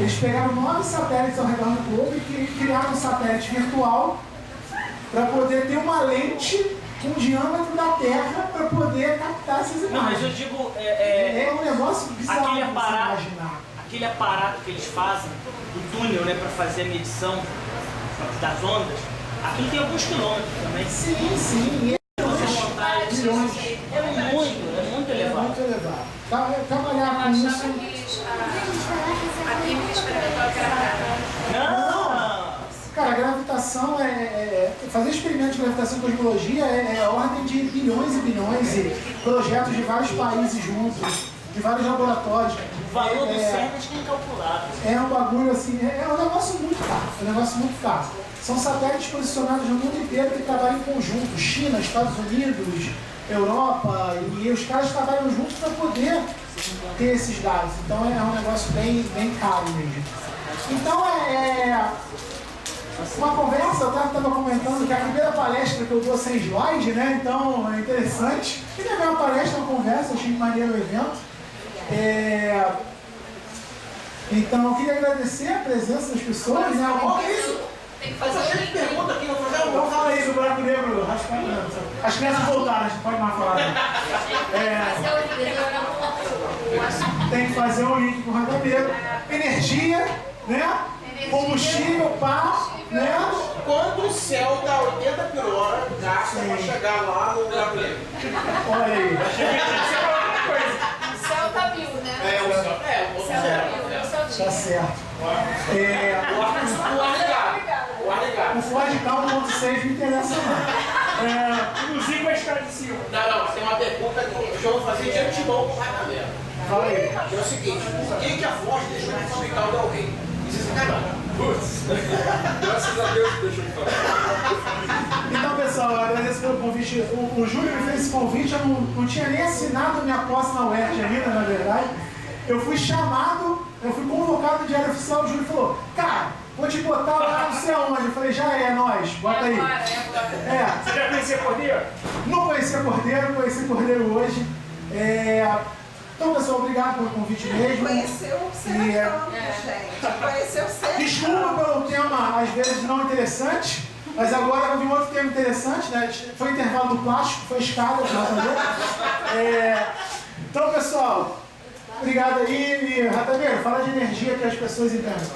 Eles pegaram 9 satélites ao redor do globo e criaram um satélite virtual para poder ter uma lente com o diâmetro da Terra para poder captar essas imagens. Não, mas eu digo, É um negócio bizarro aquele de você aparato, imaginar. aquele aparato que eles fazem, o túnel, né, para fazer a medição das ondas, aquilo tem alguns quilômetros também. Sim. Você montar isso, Bilhões. é muito É elevado. muito elevado. Trabalhar Eu com achava isso. que a química experimental que era Não! Cara, a gravitação fazer experimentos de gravitação e cosmologia é ordem de bilhões e bilhões e projetos de vários países juntos, de vários laboratórios. O valor do CERN acho que é incalculável. É um bagulho assim, é um negócio muito caro, é um negócio muito caro. São satélites posicionados no mundo inteiro que trabalham em conjunto, China, Estados Unidos, Europa, e os caras trabalham juntos para poder ter esses dados. Então é um negócio bem caro mesmo. Então uma conversa, eu estava comentando que a primeira palestra que eu dou sem slide, né? Então é interessante. E não é uma palestra, é uma conversa, achei maneiro o evento. Então eu queria agradecer a presença das pessoas, né? Olha isso! Tem que Mas fazer eu o cheio de link. pergunta aqui, vou fazer Vamos falar aí do buraco negro, raspando. As crianças voltaram, a gente pode mais falar. Fazer o link. Tem que fazer um link com o buraco negro. Energia, né? Combustível, pá. Né? Quando o céu dá 80 por hora, gasta pra chegar lá no buraco negro. Olha aí. O céu tá mil, né? O céu O céu tá mil, é o céu Tá certo. O ar ligado. O Ford K 1.6 me interessa mais. Inclusive com a história de cima. Não, tem uma pergunta que eu vou fazer de antemão pro Radamel. Fala aí. Que é o seguinte, por que a Ford deixou de fabricar o Del Rey? Isso é sacanagem. Graças a Deus que deixou de falar. Então, pessoal, eu agradeço pelo convite. O Júlio me fez esse convite, eu não tinha nem assinado minha posse na UERJ ainda, na verdade. Eu fui chamado, eu fui convocado no Diário Oficial, o Júlio falou, cara, vou te botar lá não sei aonde. Eu falei, já é, nós, bota aí. É. Você já conhecia Cordeiro? Não conhecia Cordeiro, conheci Cordeiro hoje. Então, pessoal, obrigado pelo convite mesmo. Conheceu o Serafão, gente. Conheceu o Serafão. Desculpa pelo tema, às vezes, não interessante, mas agora eu vi um outro tema interessante, né? Foi o intervalo do plástico, foi escada, Então, pessoal, obrigado aí. E, Ratameiro, fala de energia que as pessoas entendem.